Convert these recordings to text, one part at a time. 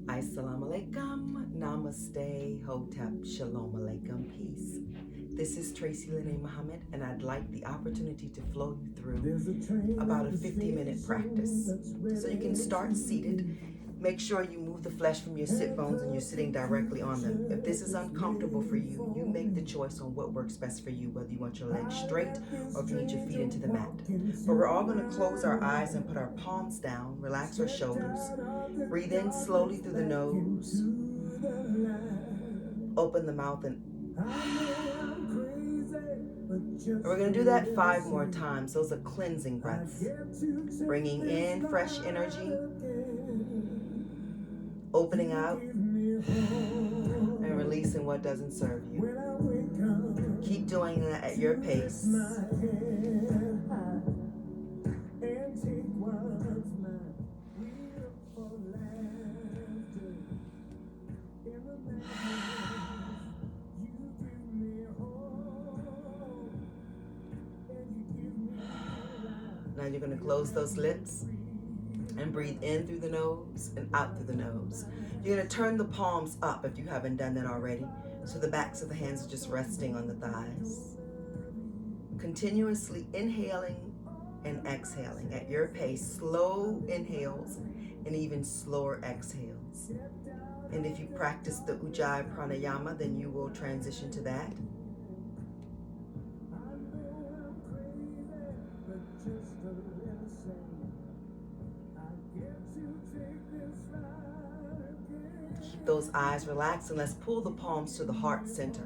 Assalamu alaikum, namaste, hotep, shalom alaikum, peace. This is traysilenee Muhammad, and I'd like the opportunity to flow you through about a 50-minute practice. So you can start seated. Make sure you move the flesh from your sit bones and you're sitting directly on them. If this is uncomfortable for you, you make the choice on what works best for you, whether you want your legs straight or if you need your feet into the mat. But we're all going to close our eyes and put our palms down, relax our shoulders, breathe in slowly through the nose, open the mouth, and we're going to do that 5 more times. Those are cleansing breaths. Bringing in fresh energy, opening out, and releasing what doesn't serve you. Keep doing that at your pace. Now you're going to close those lips and breathe in through the nose and out through the nose. You're going to turn the palms up if you haven't done that already, so the backs of the hands are just resting on the thighs. Continuously inhaling and exhaling at your pace, slow inhales and even slower exhales. And if you practice the Ujjayi pranayama, then you will transition to that. Keep those eyes relaxed, and let's pull the palms to the heart center.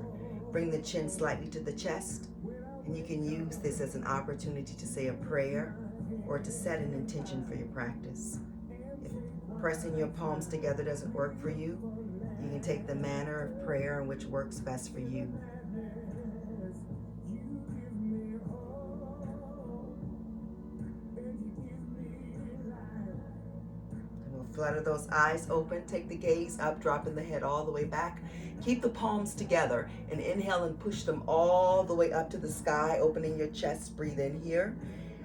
Bring the chin slightly to the chest, and you can use this as an opportunity to say a prayer or to set an intention for your practice. If pressing your palms together doesn't work for you, you can take the manner of prayer in which works best for you. Flutter those eyes open, take the gaze up, dropping the head all the way back. Keep the palms together and inhale and push them all the way up to the sky, opening your chest. Breathe in here.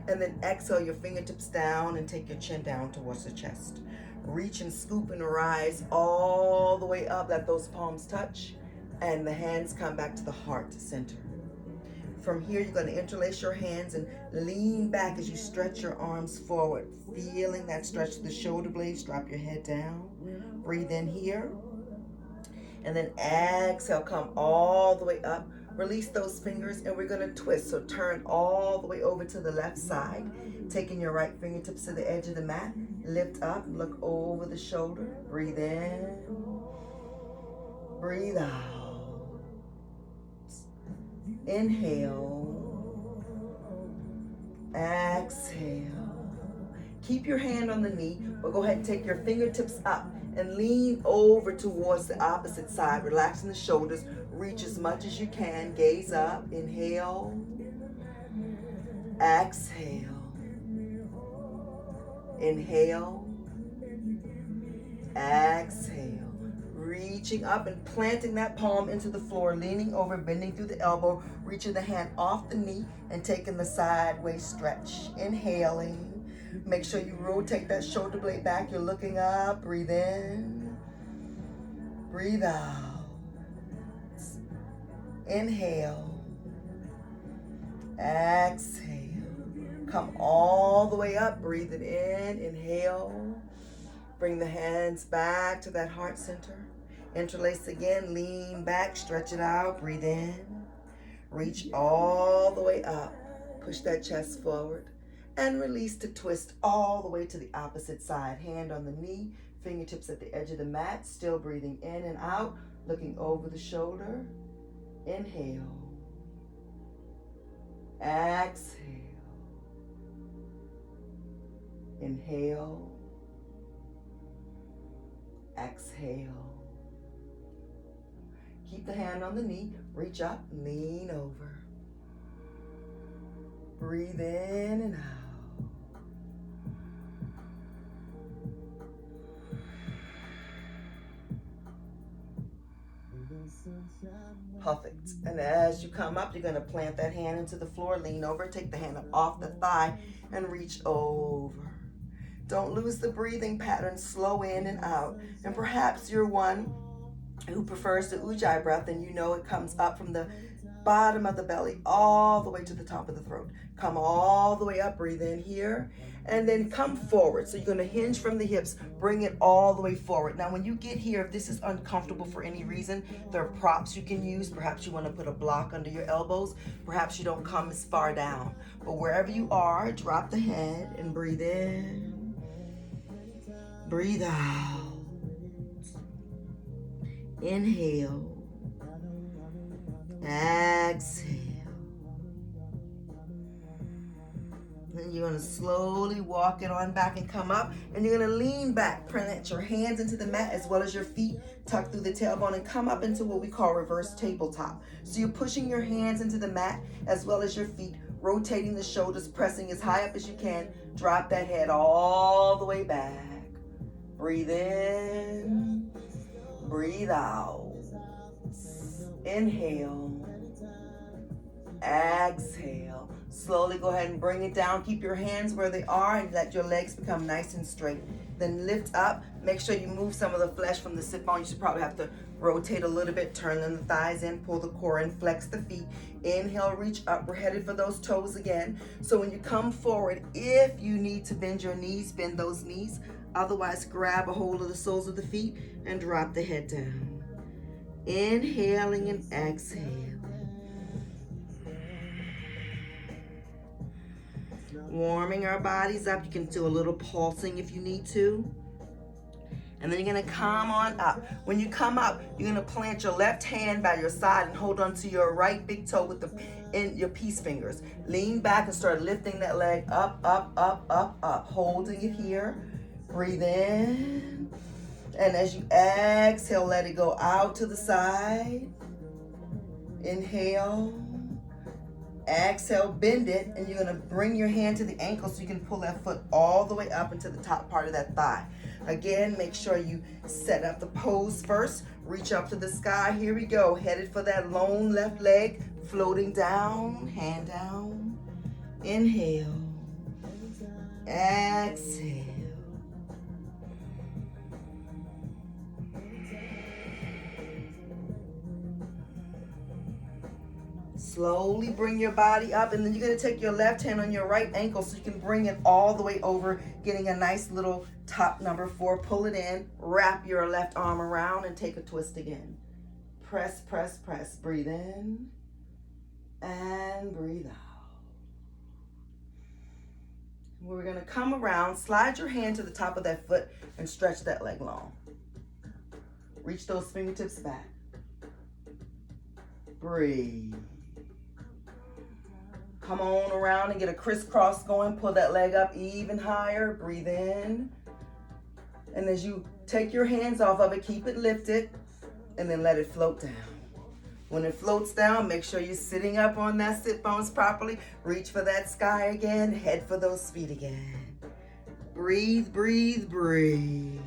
And then exhale your fingertips down and take your chin down towards the chest. Reach and scoop and rise all the way up. Let those palms touch and the hands come back to the heart center. From here, you're going to interlace your hands and lean back as you stretch your arms forward, feeling that stretch to the shoulder blades. Drop your head down. Breathe in here. And then exhale, come all the way up. Release those fingers, and we're going to twist. So turn all the way over to the left side, taking your right fingertips to the edge of the mat. Lift up, look over the shoulder. Breathe in. Breathe out. Inhale, exhale. Keep your hand on the knee, but go ahead and take your fingertips up and lean over towards the opposite side, relaxing the shoulders. Reach as much as you can. Gaze up. Inhale, exhale. Inhale, exhale. Reaching up and planting that palm into the floor, leaning over, bending through the elbow, reaching the hand off the knee and taking the sideways stretch. Inhaling. Make sure you rotate that shoulder blade back. You're looking up. Breathe in. Breathe out. Inhale. Exhale. Come all the way up. Breathe it in. Inhale. Bring the hands back to that heart center. Interlace again, lean back, stretch it out, breathe in. Reach all the way up. Push that chest forward. And release to twist all the way to the opposite side. Hand on the knee, fingertips at the edge of the mat. Still breathing in and out, looking over the shoulder. Inhale. Exhale. Inhale. Exhale. Keep the hand on the knee, reach up, lean over. Breathe in and out. Perfect. And as you come up, you're going to plant that hand into the floor, lean over, take the hand up off the thigh, and reach over. Don't lose the breathing pattern. Slow in and out. And perhaps you're one who prefers the ujjayi breath, and you know it comes up from the bottom of the belly all the way to the top of the throat. Come all the way up, breathe in here, and then come forward. So you're going to hinge from the hips, bring it all the way forward. Now when you get here, if this is uncomfortable for any reason, there are props you can use. Perhaps you want to put a block under your elbows. Perhaps you don't come as far down. But wherever you are, drop the head and breathe in. Breathe out. Inhale. Exhale. Then you're going to slowly walk it on back and come up. And you're going to lean back. Plant your hands into the mat as well as your feet. Tuck through the tailbone and come up into what we call reverse tabletop. So you're pushing your hands into the mat as well as your feet. Rotating the shoulders, pressing as high up as you can. Drop that head all the way back. Breathe in. Breathe out. Inhale. Exhale. Slowly go ahead and bring it down. Keep your hands where they are and let your legs become nice and straight. Then lift up. Make sure you move some of the flesh from the sit bone. You should probably have to rotate a little bit. Turn the thighs in. Pull the core in. Flex the feet. Inhale, reach up. We're headed for those toes again. So when you come forward, if you need to bend your knees, bend those knees. Otherwise, grab a hold of the soles of the feet and drop the head down. Inhaling and exhaling. Warming our bodies up. You can do a little pulsing if you need to. And then you're going to come on up. When you come up, you're going to plant your left hand by your side and hold on to your right big toe with your peace fingers. Lean back and start lifting that leg up, up, up, up, up. Holding it here. Breathe in. And as you exhale, let it go out to the side. Inhale. Exhale, bend it, and you're going to bring your hand to the ankle so you can pull that foot all the way up into the top part of that thigh. Again, make sure you set up the pose first. Reach up to the sky. Here we go. Headed for that lone left leg. Floating down, hand down. Inhale. Exhale. Slowly bring your body up, and then you're going to take your left hand on your right ankle so you can bring it all the way over, getting a nice little top number 4. Pull it in, wrap your left arm around, and take a twist again. Press, press, press. Breathe in and breathe out. We're going to come around, slide your hand to the top of that foot, and stretch that leg long. Reach those fingertips back. Breathe. Come on around and get a crisscross going. Pull that leg up even higher. Breathe in. And as you take your hands off of it, keep it lifted and then let it float down. When it floats down, make sure you're sitting up on that sit bones properly. Reach for that sky again. Head for those feet again. Breathe, breathe, breathe.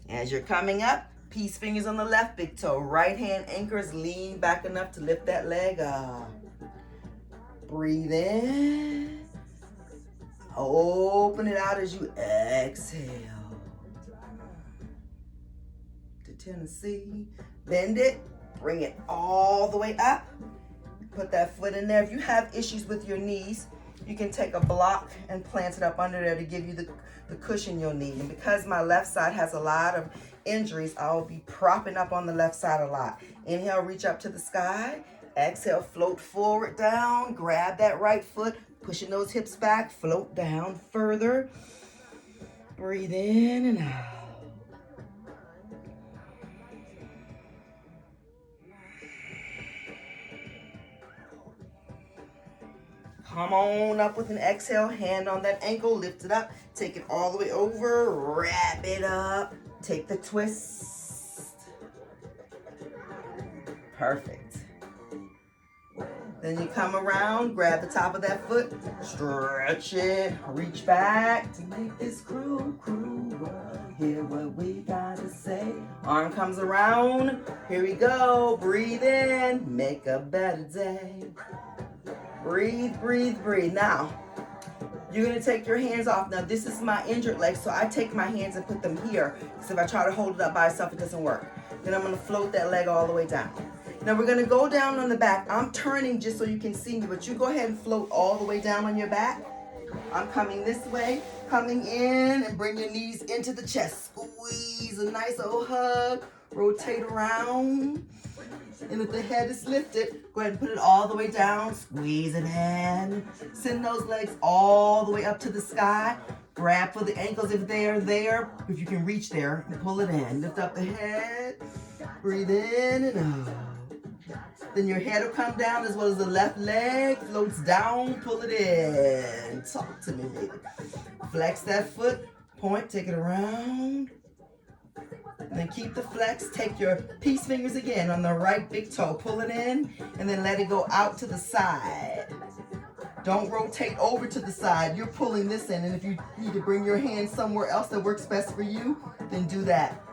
As you're coming up, peace fingers on the left big toe. Right hand anchors, lean back enough to lift that leg up. Breathe in. Open it out as you exhale. To Tennessee. Bend it. Bring it all the way up. Put that foot in there. If you have issues with your knees, you can take a block and plant it up under there to give you the cushion you'll need. And because my left side has a lot of injuries, I'll be propping up on the left side a lot. Inhale, reach up to the sky. Exhale, float forward down. Grab that right foot, pushing those hips back. Float down further. Breathe in and out. Come on up with an exhale, hand on that ankle, lift it up, take it all the way over, wrap it up, take the twist. Perfect. Then you come around, grab the top of that foot, stretch it, reach back to make this cruel world hear what we gotta say. Arm comes around, here we go, breathe in, make a better day. Breathe, breathe, breathe. Now, you're gonna take your hands off. Now, this is my injured leg, so I take my hands and put them here, because if I try to hold it up by itself, it doesn't work. Then I'm gonna float that leg all the way down. Now we're gonna go down on the back. I'm turning just so you can see me, but you go ahead and float all the way down on your back. I'm coming this way, coming in, and bring your knees into the chest. Squeeze, a nice old hug, rotate around. And if the head is lifted, go ahead and put it all the way down, squeeze it in. Send those legs all the way up to the sky. Grab for the ankles if they are there, if you can reach there, and pull it in. Lift up the head, breathe in and out. Then your head will come down as well as the left leg floats down, pull it in. Talk to me, baby. Flex that foot, point, take it around. And then keep the flex, take your peace fingers again on the right big toe, pull it in, and then let it go out to the side. Don't rotate over to the side, you're pulling this in, and if you need to bring your hand somewhere else that works best for you, then do that.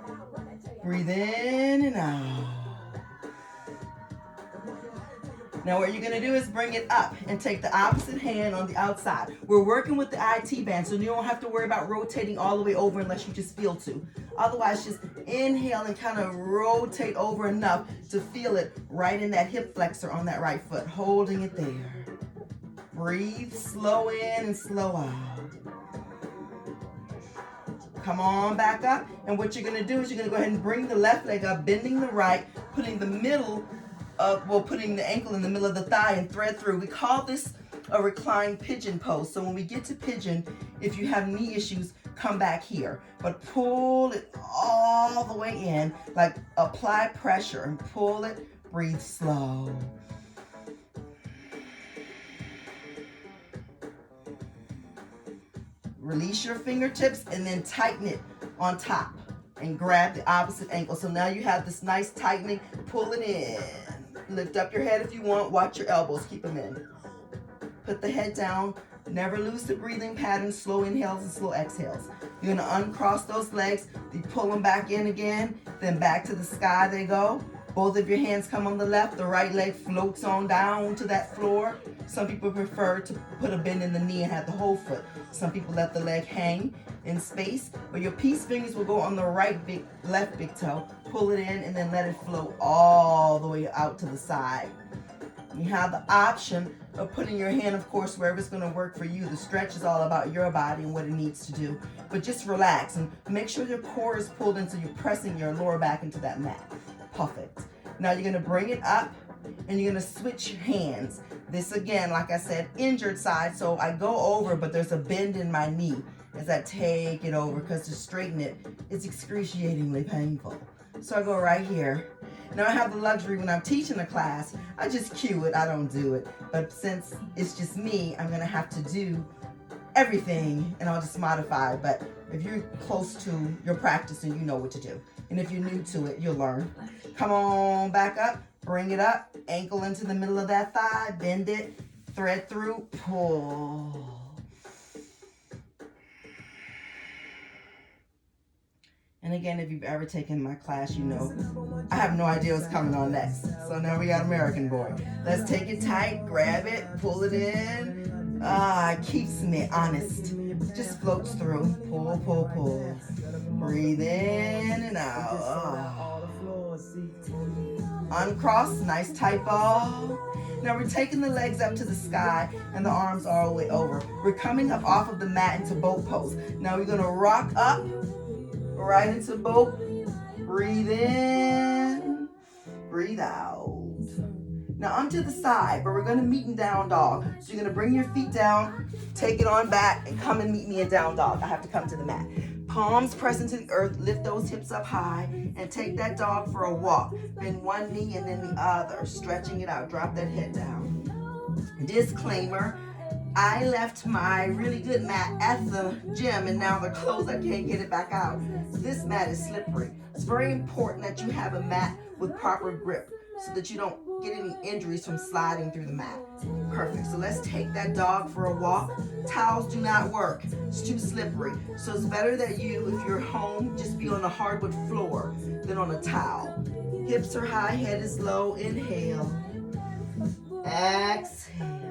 Breathe in and out. Now what you're gonna do is bring it up and take the opposite hand on the outside. We're working with the IT band, so you don't have to worry about rotating all the way over unless you just feel to. Otherwise, just inhale and kind of rotate over enough to feel it right in that hip flexor on that right foot, holding it there. Breathe, slow in and slow out. Come on back up, and what you're gonna do is you're gonna go ahead and bring the left leg up, bending the right, putting putting the ankle in the middle of the thigh and thread through. We call this a reclined pigeon pose. So when we get to pigeon, if you have knee issues, come back here. But pull it all the way in, like apply pressure and pull it, breathe slow. Release your fingertips and then tighten it on top and grab the opposite ankle. So now you have this nice tightening, pull it in. Lift up your head if you want, watch your elbows, keep them in. Put the head down, never lose the breathing pattern, slow inhales and slow exhales. You're gonna uncross those legs, you pull them back in again, then back to the sky they go. Both of your hands come on the left, the right leg floats on down to that floor. Some people prefer to put a bend in the knee and have the whole foot. Some people let the leg hang in space, but your peace fingers will go on the left big toe, pull it in, and then let it float all the way out to the side. You have the option of putting your hand, of course, wherever it's gonna work for you. The stretch is all about your body and what it needs to do, but just relax and make sure your core is pulled in so you're pressing your lower back into that mat. Perfect. Now you're gonna bring it up and you're gonna switch your hands. This again, like I said, injured side, so I go over, but there's a bend in my knee as I take it over, because to straighten it, it's excruciatingly painful. So I go right here. Now I have the luxury when I'm teaching a class, I just cue it, I don't do it. But since it's just me, I'm gonna have to do everything and I'll just modify. But if you're close to your practice, and you know what to do. And if you're new to it, you'll learn. Come on back up, bring it up, ankle into the middle of that thigh, bend it, thread through, pull. And again, if you've ever taken my class, you know I have no idea what's coming on next. So now we got American Boy. Let's take it tight, grab it, pull it in. It keeps me honest. Just floats through. Pull, pull, pull. Breathe in and out. Uncross, nice tight ball. Now we're taking the legs up to the sky and the arms all the way over. We're coming up off of the mat into boat pose. Now we're gonna rock up, right into boat. Breathe in, breathe out. Now onto the side, but we're gonna meet in down dog. So you're gonna bring your feet down, take it on back, and come and meet me in down dog. I have to come to the mat. Palms press into the earth, lift those hips up high, and take that dog for a walk. Bend one knee and then the other, stretching it out. Drop that head down. Disclaimer, I left my really good mat at the gym and now they're closed. I can't get it back out. This mat is slippery. It's very important that you have a mat with proper grip so that you don't get any injuries from sliding through the mat. Perfect. So let's take that dog for a walk. Towels do not work. It's too slippery. So it's better that you, if you're home, just be on a hardwood floor than on a towel. Hips are high, head is low. Inhale. Exhale.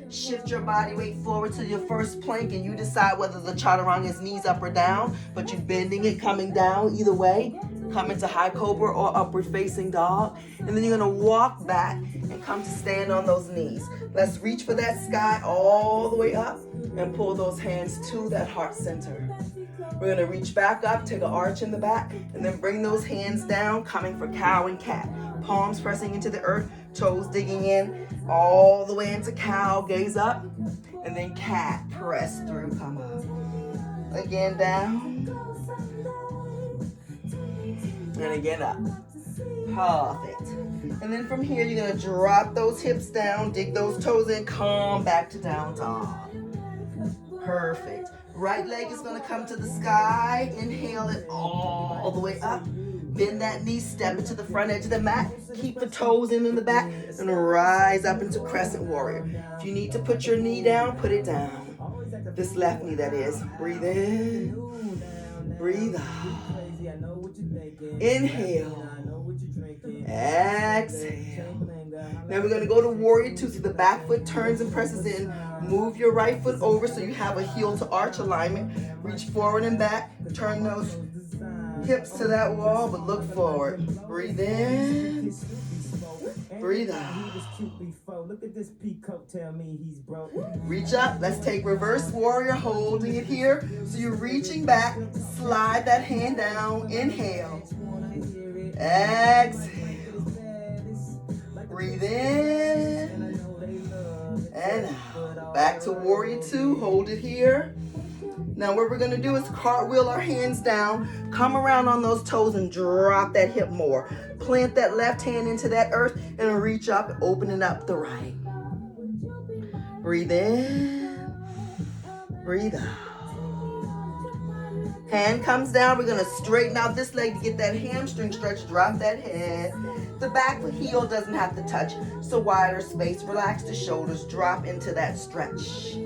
Shift your body weight forward to your first plank, and you decide whether the chaturanga is knees up or down, but you're bending it, coming down either way. Come into high cobra or upward facing dog. And then you're gonna walk back and come to stand on those knees. Let's reach for that sky all the way up and pull those hands to that heart center. We're gonna reach back up, take an arch in the back, and then bring those hands down, coming for cow and cat. Palms pressing into the earth, toes digging in, all the way into cow, gaze up, and then cat, press through, come up. Again down, and again up. Perfect. And then from here, you're gonna drop those hips down, dig those toes in, come back to down dog. Perfect. Right leg is gonna come to the sky. Inhale it all the way up. Bend that knee, step into the front edge of the mat. Keep the toes in the back and rise up into crescent warrior. If you need to put your knee down, put it down. This left knee, that is. Breathe in, breathe out. Inhale, exhale. Now we're gonna go to warrior two. So the back foot turns and presses in. Move your right foot over so you have a heel to arch alignment. Reach forward and back. Turn those hips to that wall, but look forward. Breathe in, breathe out. Reach up. Let's take reverse warrior, holding it here. So you're reaching back. Slide that hand down. Inhale, exhale. Breathe in and out. Back to warrior two. Hold it here. Now what we're gonna do is cartwheel our hands down, come around on those toes and drop that hip more. Plant that left hand into that earth and reach up, opening up the right. Breathe in, breathe out. Hand comes down, we're gonna straighten out this leg to get that hamstring stretch, drop that head. The back foot heel doesn't have to touch, so wider space. Relax the shoulders, drop into that stretch.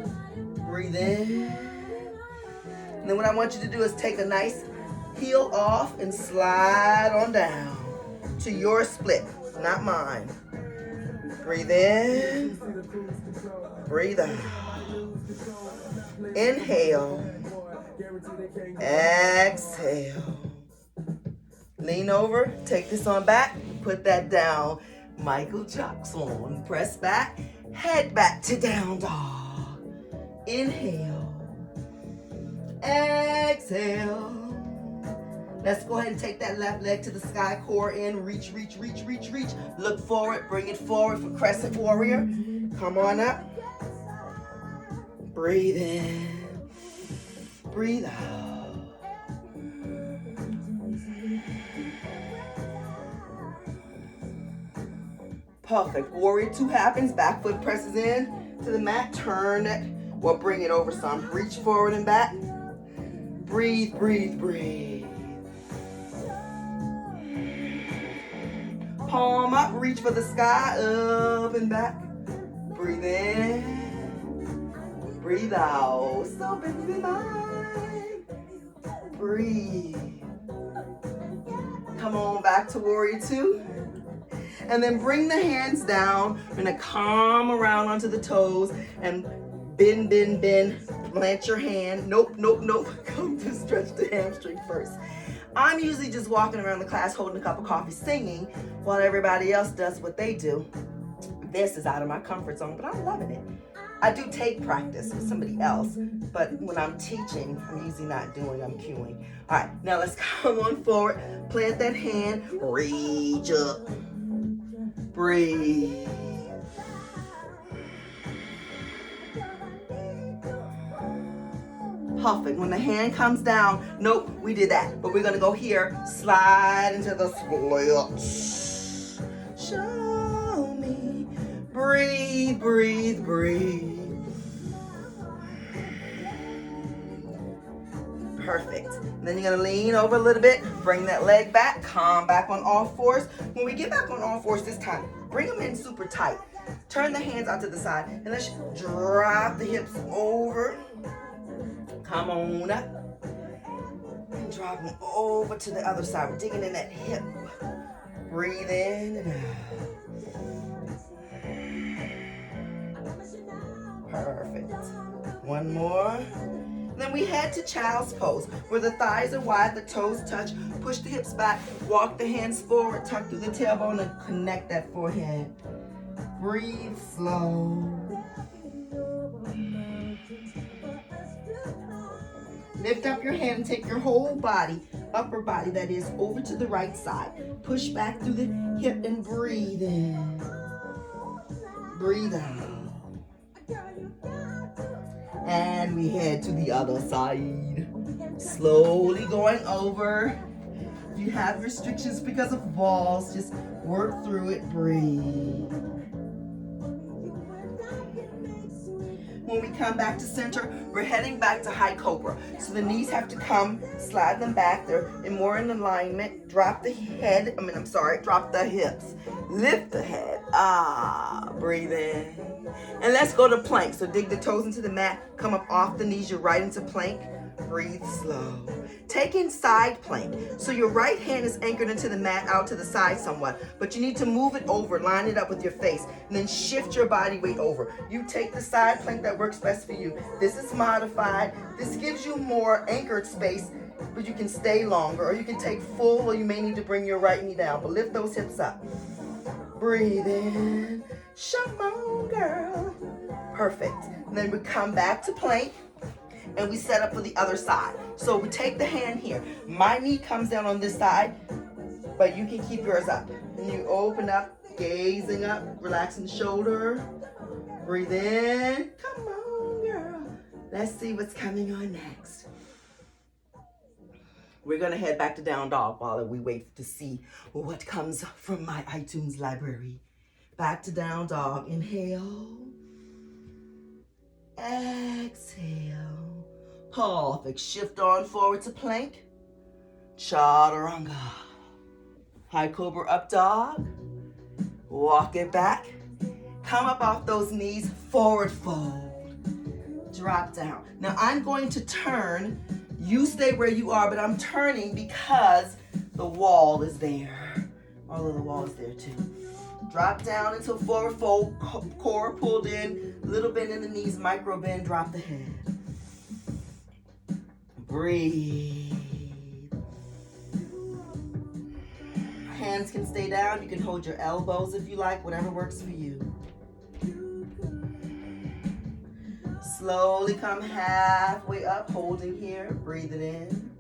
Breathe in. And then what I want you to do is take a nice heel off and slide on down to your split, not mine. Breathe in, breathe out. Inhale, exhale. Lean over, take this on back, put that down. Michael Jackson, press back, head back to down dog. Inhale. Exhale. Let's go ahead and take that left leg to the sky, core in, reach, reach, reach, reach, reach. Look forward, bring it forward for crescent warrior. Come on up. Breathe in, breathe out. Perfect. Warrior two happens, back foot presses in to the mat, turn it, or bring it over some. Reach forward and back. Breathe, breathe, breathe. Palm up, reach for the sky, up and back. Breathe in, breathe out. So baby mine. Breathe. Come on back to warrior two. And then bring the hands down. We're gonna come around onto the toes and bend, bend, bend. Plant your hand. Nope, nope, nope. Come to stretch the hamstring first. I'm usually just walking around the class holding a cup of coffee singing while everybody else does what they do. This is out of my comfort zone, but I'm loving it. I do take practice with somebody else, but when I'm teaching, I'm usually not doing, I'm cueing. All right, now let's come on forward. Plant that hand, reach up, breathe. Perfect. When the hand comes down, nope, we did that. But we're gonna go here, slide into the split. Show me. Breathe, breathe, breathe. Perfect. And then you're gonna lean over a little bit, bring that leg back, come back on all fours. When we get back on all fours this time, bring them in super tight. Turn the hands out to the side, and let's drop the hips over. Come on up. And drop them over to the other side. We're digging in that hip. Breathe in and out. Perfect. One more. Then we head to child's pose, where the thighs are wide, the toes touch. Push the hips back, walk the hands forward, tuck through the tailbone, and connect that forehead. Breathe slow. Lift up your hand and take your whole body, upper body that is, over to the right side. Push back through the hip and breathe in. Breathe out. And we head to the other side. Slowly going over. If you have restrictions because of walls, just work through it. Breathe. When we come back to center, we're heading back to high cobra. So the knees have to come, slide them back. They're more in alignment. Drop the head, drop the hips. Lift the head. Breathe in. And let's go to plank. So dig the toes into the mat, come up off the knees, you're right into plank. Breathe slow. Take in side plank. So your right hand is anchored into the mat out to the side somewhat, but you need to move it over, line it up with your face, and then shift your body weight over. You take the side plank that works best for you. This is modified. This gives you more anchored space, but you can stay longer, or you can take full, or you may need to bring your right knee down, but lift those hips up. Breathe in. Come on, girl. Perfect. And then we come back to plank. And we set up for the other side. So we take the hand here. My knee comes down on this side, but you can keep yours up. And you open up, gazing up, relaxing the shoulder. Breathe in. Come on, girl. Let's see what's coming on next. We're gonna head back to down dog while we wait to see what comes from my iTunes library. Back to down dog. Inhale. Exhale. Perfect. Shift on forward to plank. Chaturanga. High cobra up dog. Walk it back. Come up off those knees. Forward fold. Drop down. Now I'm going to turn. You stay where you are, but I'm turning because the wall is there. Although the wall is there too. Drop down into forward fold. Core pulled in. Little bend in the knees. Micro bend. Drop the head. Breathe. Hands can stay down. You can hold your elbows if you like, whatever works for you. Slowly come halfway up, holding here. Breathe it in.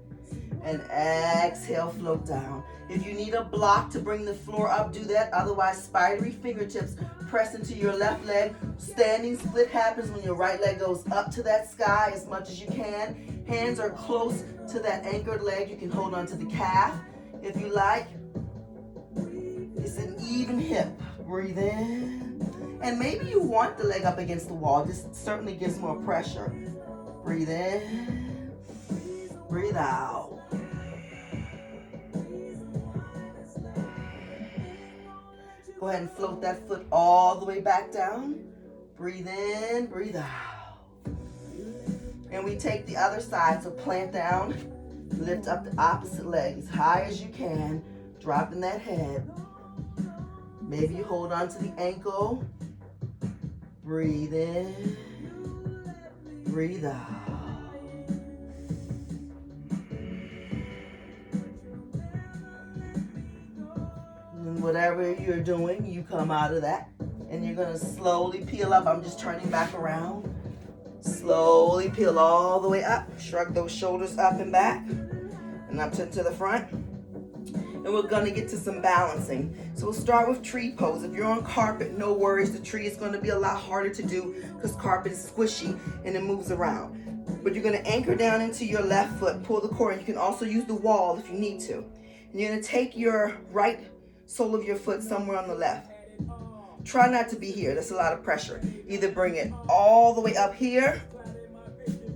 And exhale, float down. If you need a block to bring the floor up, do that. Otherwise, spidery fingertips press into your left leg. Standing split happens when your right leg goes up to that sky as much as you can. Hands are close to that anchored leg. You can hold on to the calf if you like. It's an even hip. Breathe in. And maybe you want the leg up against the wall. This certainly gives more pressure. Breathe in. Breathe out. Go ahead and float that foot all the way back down. Breathe in, breathe out. And we take the other side, so plant down, lift up the opposite leg as high as you can, dropping that head. Maybe you hold on to the ankle. Breathe in, breathe out. And whatever you're doing, you come out of that. And you're gonna slowly peel up. I'm just turning back around. Slowly peel all the way up. Shrug those shoulders up and back. And up to the front. And we're gonna get to some balancing. So we'll start with tree pose. If you're on carpet, no worries. The tree is gonna be a lot harder to do because carpet is squishy and it moves around. But you're gonna anchor down into your left foot, pull the core, and you can also use the wall if you need to. And you're gonna take your right sole of your foot somewhere on the left. Try not to be here, that's a lot of pressure. Either bring it all the way up here,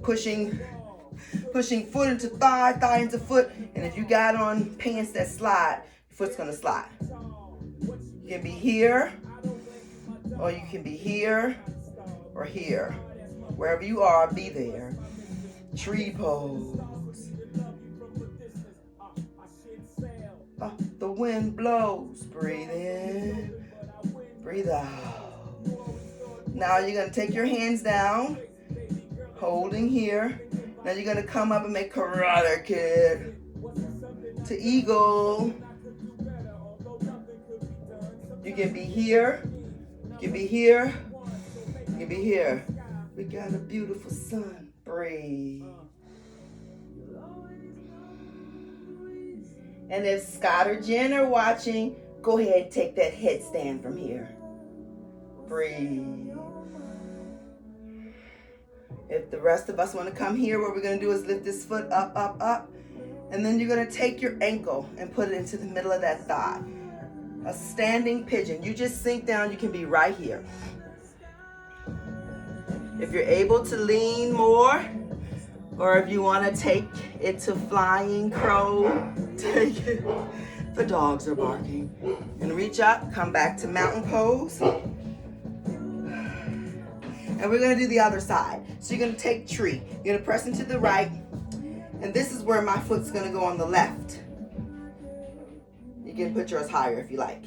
pushing foot into thigh, thigh into foot, and if you got on pants that slide, your foot's gonna slide. You can be here, Or you can be here or here. Wherever you are, be there. Tree pose. The wind blows. Breathe in. Breathe out. Now you're going to take your hands down, holding here. Now you're going to come up and make Karate Kid to Eagle. You can be here. You can be here. You can be here. We got a beautiful sun. Breathe. And if Scott or Jen are watching, go ahead and take that headstand from here. Breathe. If the rest of us want to come here, what we're going to do is lift this foot up, up, up. And then you're going to take your ankle and put it into the middle of that thigh. A standing pigeon. You just sink down. You can be right here. If you're able to lean more, or if you want to take it to flying crow, take it. The dogs are barking. And reach up, come back to mountain pose. And we're going to do the other side. So you're going to take tree. You're going to press into the right. And this is where my foot's going to go on the left. You can put yours higher if you like.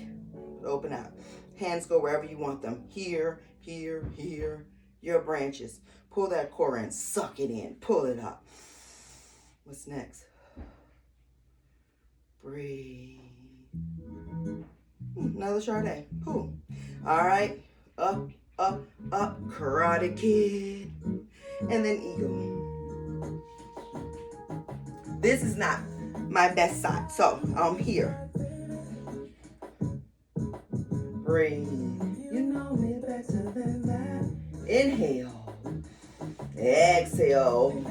Open out. Hands go wherever you want them. Here, here, here. Your branches. Pull that core in. Suck it in. Pull it up. What's next? Breathe. Another Sade. Cool. All right. Up, up, up. Karate Kid. And then Eagle. This is not my best side. So I'm here. Breathe. You know me better than that. Inhale. Exhale.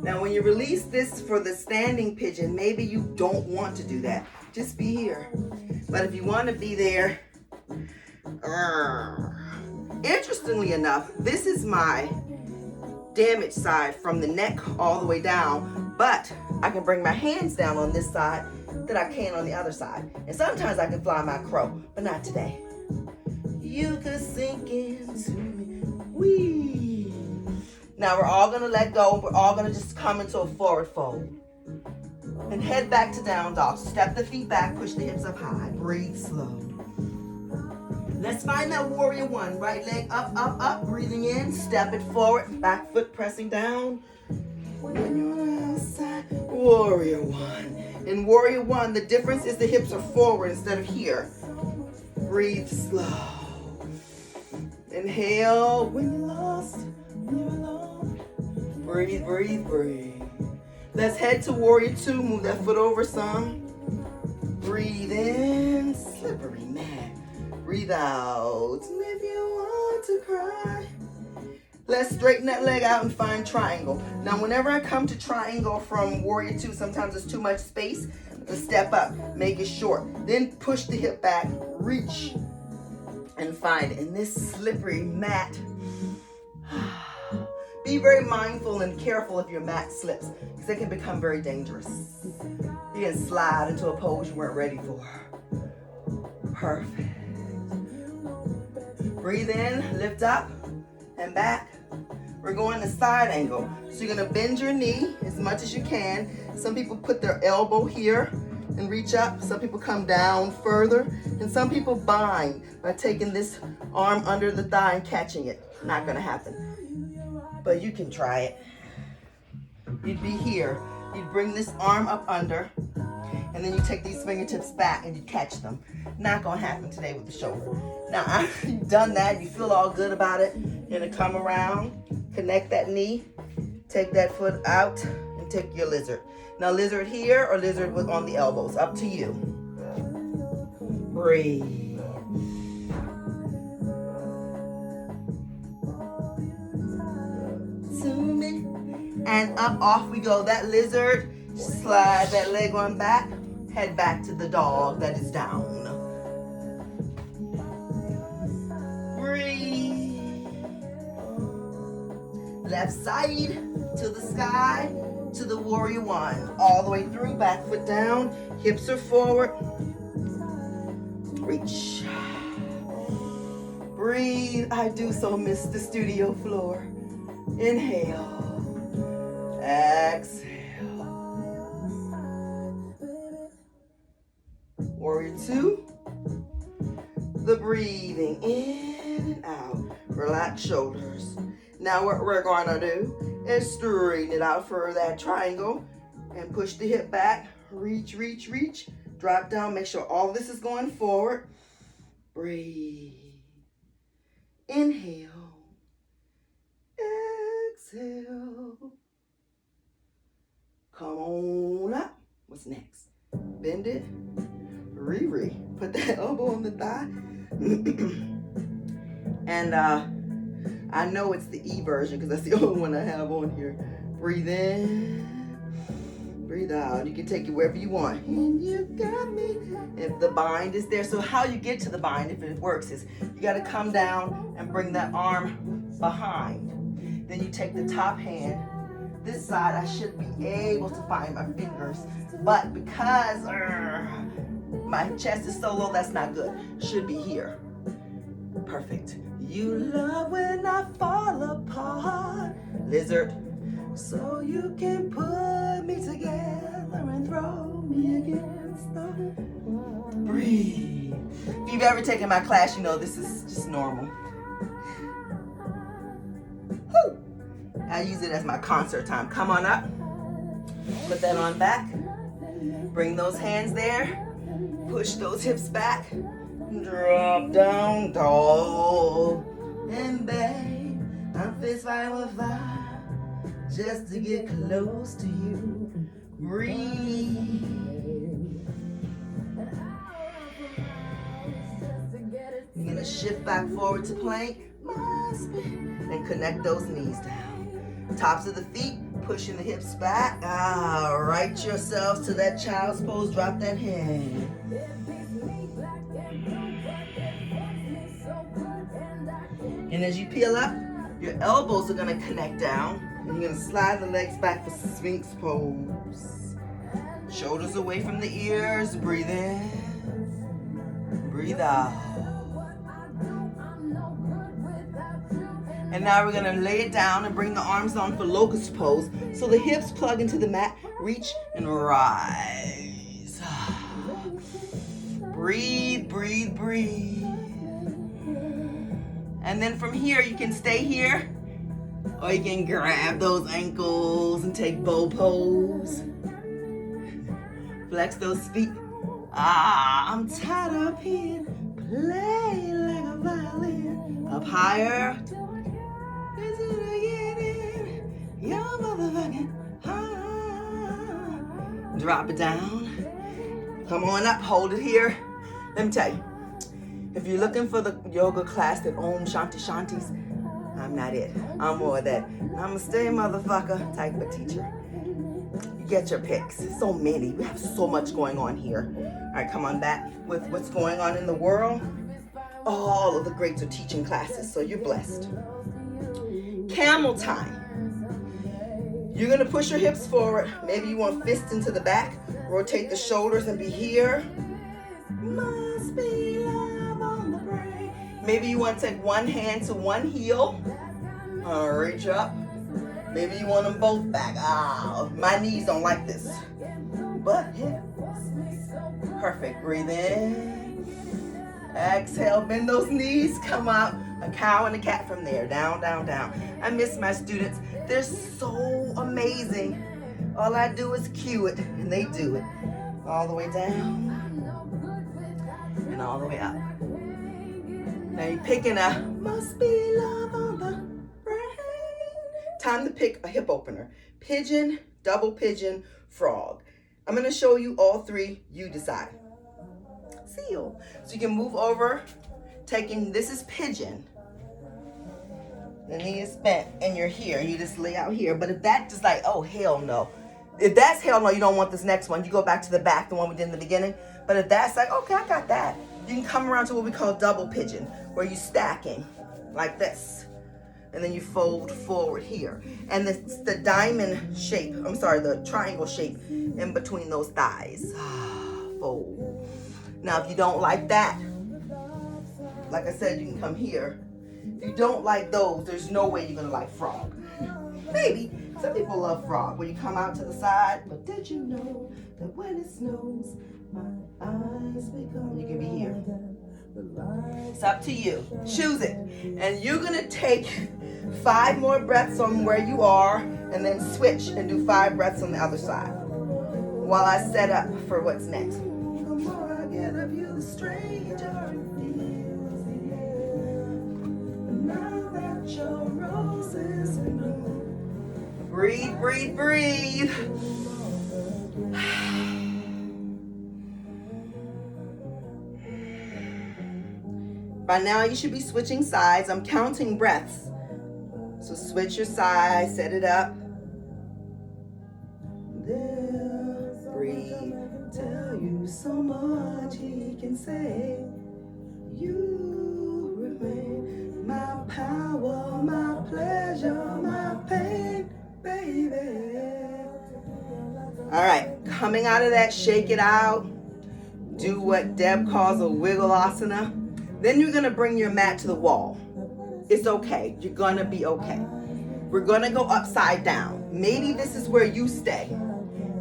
Now when you release this for the standing pigeon, maybe you don't want to do that. Just be here. But if you want to be there, interestingly enough, this is my damaged side from the neck all the way down, but I can bring my hands down on this side that I can on the other side. And sometimes I can fly my crow, but not today. You could sink into me. Wee. Now we're all gonna let go. We're all gonna just come into a forward fold. And head back to down dog. Step the feet back, push the hips up high. Breathe slow. Let's find that warrior one. Right leg up, up, up. Breathing in, step it forward. Back foot pressing down. When you're outside, warrior one. In warrior one, the difference is the hips are forward instead of here. Breathe slow. Inhale when you're lost, when you're alone. Breathe, breathe, breathe. Let's head to warrior two. Move that foot over some. Breathe in, slippery man. Breathe out. If you want to cry. Let's straighten that leg out and find triangle. Now, whenever I come to triangle from warrior two, sometimes there's too much space. To step up, make it short. Then push the hip back, reach, and find it. In this slippery mat, be very mindful and careful if your mat slips, because it can become very dangerous. You can slide into a pose you weren't ready for. Perfect. Breathe in, lift up, and back. We're going to side angle. So you're gonna bend your knee as much as you can. Some people put their elbow here and reach up. Some people come down further. And some people bind by taking this arm under the thigh and catching it. Not gonna happen. But you can try it. You'd be here. You'd bring this arm up under, and then you take these fingertips back and you catch them. Not gonna happen today with the shoulder. Now, after you've done that, you feel all good about it, you're gonna come around, connect that knee, take that foot out, and take your lizard. Now, lizard here or lizard on the elbows, up to you. Breathe. And up, off we go. That lizard, slide that leg on back, head back to the dog that is down. Breathe. Left side to the sky, to the warrior one. All the way through, back foot down, hips are forward. Reach. Breathe. I do so miss the studio floor. Inhale. Exhale. Warrior two. The breathing in and out. Relax shoulders. Now what we're going to do is straighten it out for that triangle and push the hip back. Reach, reach, reach. Drop down. Make sure all this is going forward. Breathe. Inhale. Exhale. Come on up. What's next? Bend it. Re-re. Put that elbow on the thigh. And I know it's the E version because that's the only one I have on here. Breathe in. Breathe out. You can take it wherever you want. And you got me. If the bind is there. So how you get to the bind, if it works, is you got to come down and bring that arm behind. Then you take the top hand. This side, I should be able to find my fingers. But because my chest is so low, that's not good. Should be here. Perfect. You love when I fall apart. Lizard. So you can put me together and throw me against the breathe. If you've ever taken my class, you know this is just normal. Woo. I use it as my concert time. Come on up. Put that on back. Bring those hands there. Push those hips back. Drop down, dog. And babe, I'm fist fight with fire. Just to get close to you. Breathe. You're gonna shift back forward to plank. And connect those knees down. Tops of the feet, pushing the hips back. Right yourselves to that child's pose. Drop that hand. And as you peel up, your elbows are gonna connect down. And you're gonna slide the legs back for Sphinx pose. Shoulders away from the ears. Breathe in. Breathe out. And now we're gonna lay it down and bring the arms on for locust pose. So the hips plug into the mat, reach and rise. Breathe, breathe, breathe. And then from here, you can stay here, or you can grab those ankles and take bow pose. Flex those feet. I'm tied up here. Play like a violin. Up higher. Your motherfucking heart. Drop it down. Come on up, hold it here. Let me tell you, if you're looking for the yoga class that Om Shanti Shantis, I'm not it. I'm more of that namaste motherfucker type of teacher. You get your picks. So many. We have so much going on here. All right, come on back with what's going on in the world. All of the greats are teaching classes, so you're blessed. Camel time. You're gonna push your hips forward. Maybe you want fists into the back. Rotate the shoulders and be here. Must be love on the brain. Maybe you want to take one hand to one heel. Reach up. Maybe you want them both back. My knees don't like this. But hips. Perfect. Breathe in. Exhale. Bend those knees. Come up. A cow and a cat from there. Down, down, down. I miss my students. They're so amazing. All I do is cue it, and they do it. All the way down, and all the way up. Now you're picking a, must be love on the brain. Time to pick a hip opener. Pigeon, double pigeon, frog. I'm gonna show you all three, you decide. Seal. So you can move over, taking, this is pigeon. The knee is bent and you're here. You just lay out here. But if that's just like, oh, hell no. If that's hell no, you don't want this next one. You go back to the back, the one we did in the beginning. But if that's like, okay, I got that. You can come around to what we call double pigeon, where you're stacking like this. And then you fold forward here. And the diamond shape, the triangle shape in between those thighs. Fold. Now, if you don't like that, Like I said, you can come here. If you don't like those, there's no way you're gonna like frog. Maybe. Some people love frog. When you come out to the side, but did you know that when it snows, my eyes become... You can be here. It's up to you. Choose it. And you're gonna take 5 more breaths on where you are, and then switch and do 5 breaths on the other side while I set up for what's next. The more I get of you, the stranger it feels. Now that your roses are bloom. Breathe, breathe, breathe. By now, you should be switching sides. I'm counting breaths. So switch your side, set it up. Breathe. Tell you so much he can say. You remain my power, my pleasure, my pain, baby. All right, coming out of that, shake it out. Do what Deb calls a wiggle asana. Then you're gonna bring your mat to the wall. It's okay, you're gonna be okay. We're gonna go upside down. Maybe this is where you stay.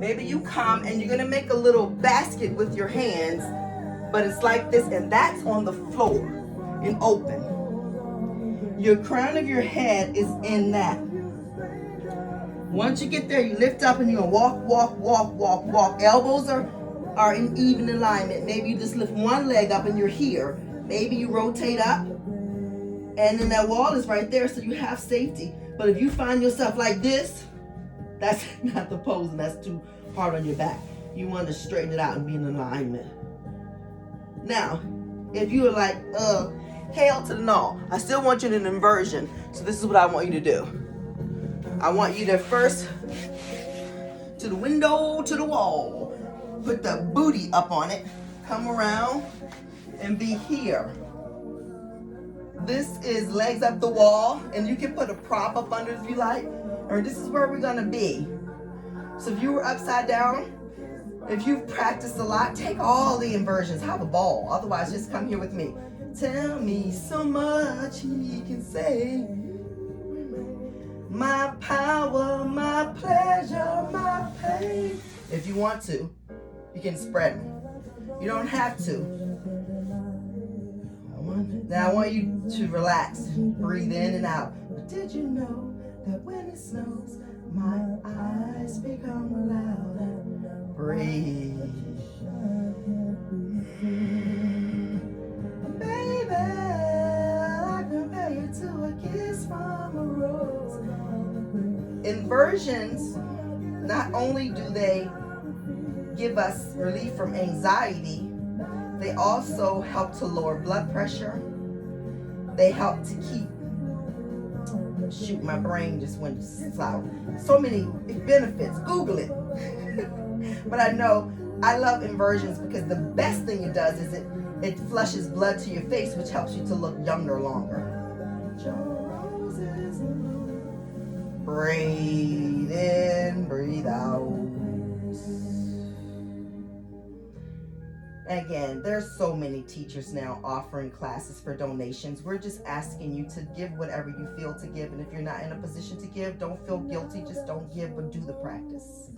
Maybe you come and you're gonna make a little basket with your hands, but it's like this, and that's on the floor and open. Your crown of your head is in that. Once you get there, you lift up and you're gonna walk, walk, walk, walk, walk. Elbows are in even alignment. Maybe you just lift one leg up and you're here. Maybe you rotate up, and then that wall is right there, so you have safety. But if you find yourself like this, that's not the pose, and that's too hard on your back. You want to straighten it out and be in alignment. Now, if you are like, hail to the no, I still want you in an inversion. So this is what I want you to do. I want you to first, to the window, to the wall. Put the booty up on it. Come around and be here. This is legs up the wall, and you can put a prop up under if you like. Or this is where we're gonna be. So if you were upside down, if you've practiced a lot, take all the inversions, have a ball. Otherwise, just come here with me. Tell me so much he can say. My power, my pleasure, my pain. If you want to, you can spread them. You don't have to. Now I want you to relax. Breathe in and out. But did you know that when it snows, my eyes become loud? Breathe. Baby, I compare you to a kiss from a rose. Inversions, not only do they give us relief from anxiety, they also help to lower blood pressure. They help to keep, shoot, my brain just went south. So many benefits, Google it. But I know, I love inversions because the best thing it does is it flushes blood to your face, which helps you to look younger longer. Breathe in, breathe out. Again, there's so many teachers now offering classes for donations. We're just asking you to give whatever you feel to give. And if you're not in a position to give, don't feel guilty. Just don't give, but do the practice.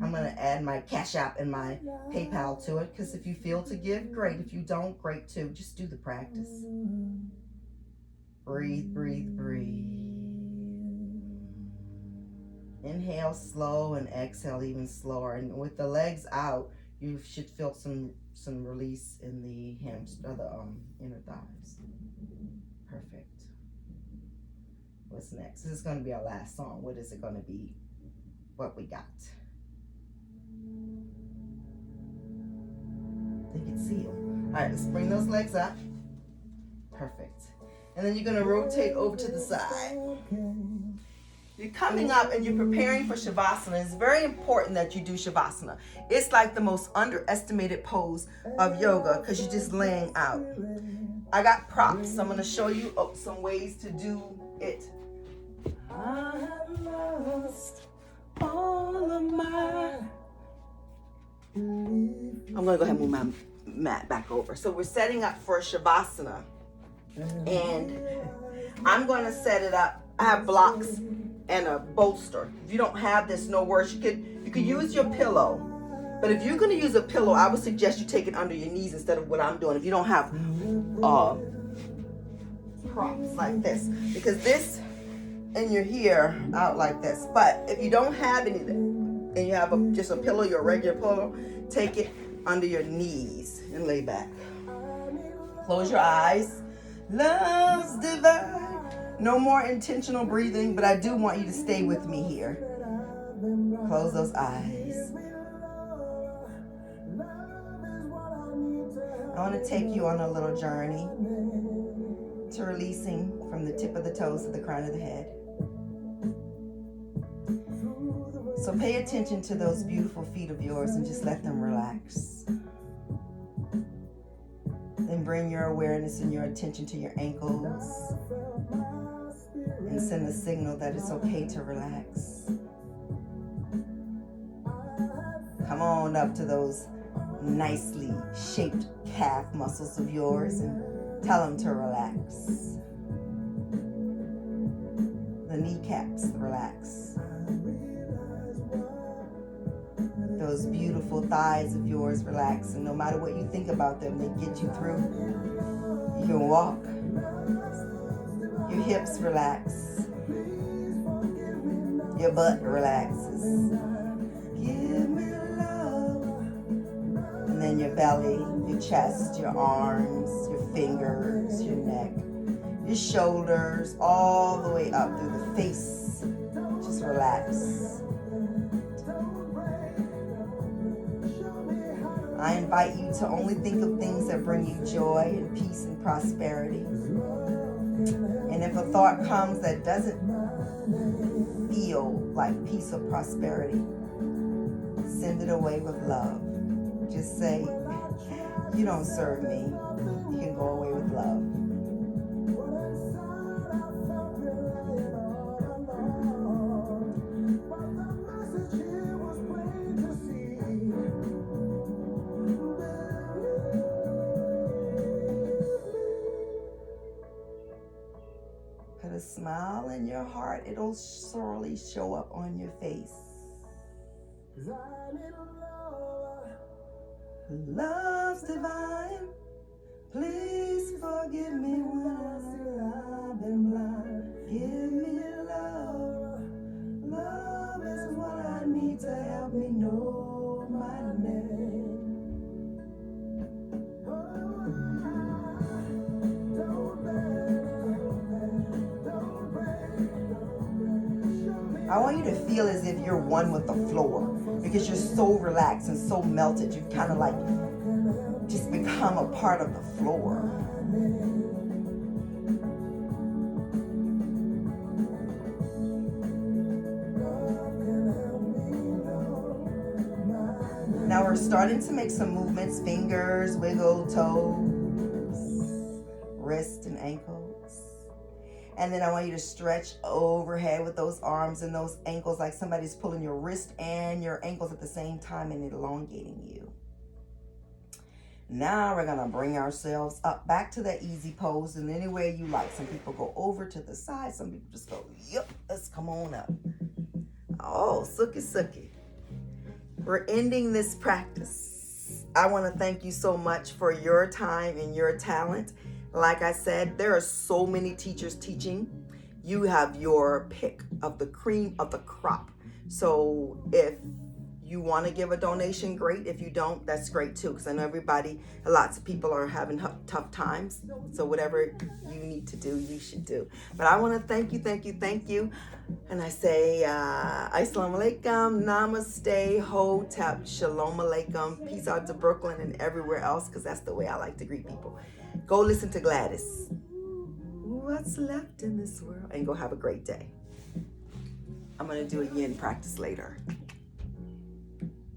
I'm going to add my Cash App and my PayPal to it, because if you feel to give, great. If you don't, great too. Just do the practice. Breathe, breathe, breathe. Inhale slow and exhale even slower. And with the legs out, you should feel some release in the hamstring, the inner thighs. Perfect. What's next? This is going to be our last song. What is it going to be? What we got? They can see them. All right, let's bring those legs up. Perfect. And then you're going to rotate over to the side. You're coming up and you're preparing for Shavasana. It's very important that you do Shavasana. It's like the most underestimated pose of yoga because you're just laying out. I got props. I'm going to show you some ways to do it. I have lost all of my... I'm going to go ahead and move my mat back over. So we're setting up for Shavasana. And I'm going to set it up. I have blocks and a bolster. If you don't have this, no worries. You could use your pillow. But if you're going to use a pillow, I would suggest you take it under your knees instead of what I'm doing. If you don't have props like this. Because this and you're here out like this. But if you don't have anything and you have just a pillow, your regular pillow, take it under your knees and lay back. Close your eyes. Love's divine. No more intentional breathing, but I do want you to stay with me here. Close those eyes. I want to take you on a little journey to releasing from the tip of the toes to the crown of the head. So pay attention to those beautiful feet of yours and just let them relax. Then bring your awareness and your attention to your ankles and send a signal that it's okay to relax. Come on up to those nicely shaped calf muscles of yours and tell them to relax. The kneecaps, relax. Those beautiful thighs of yours, relax. And no matter what you think about them, they get you through. You can walk. Your hips relax. Your butt relaxes. Give me love. And then your belly, your chest, your arms, your fingers, your neck, your shoulders, all the way up through the face. Just relax. I invite you to only think of things that bring you joy and peace and prosperity. And if a thought comes that doesn't feel like peace or prosperity, send it away with love. Just say, you don't serve me. You can go away with love. Put a smile in your heart. It'll surely show up on your face. Love's divine. Please forgive me when I've been blind. Give me love. Love is what I need to help me know my name. I want you to feel as if you're one with the floor because you're so relaxed and so melted. You kind of like just become a part of the floor. Now we're starting to make some movements, fingers, wiggle, toes, wrist and ankles. And then I want you to stretch overhead with those arms and those ankles like somebody's pulling your wrist and your ankles at the same time and elongating you. Now we're gonna bring ourselves up back to that easy pose in any way you like. Some people go over to the side, some people just go, yep, let's come on up. Oh, sookie sookie. We're ending this practice. I wanna thank you so much for your time and your talent. Like I said, there are so many teachers teaching. You have your pick of the cream of the crop. So if you want to give a donation, great. If you don't, that's great too. Because I know lots of people are having tough times. So whatever you need to do, you should do. But I want to thank you. And I say, Assalamu alaikum, namaste, hotep, shalom alaikum, peace out to Brooklyn and everywhere else, because that's the way I like to greet people. Go listen to Gladys. What's left in this world? And go have a great day. I'm going to do a yin practice later.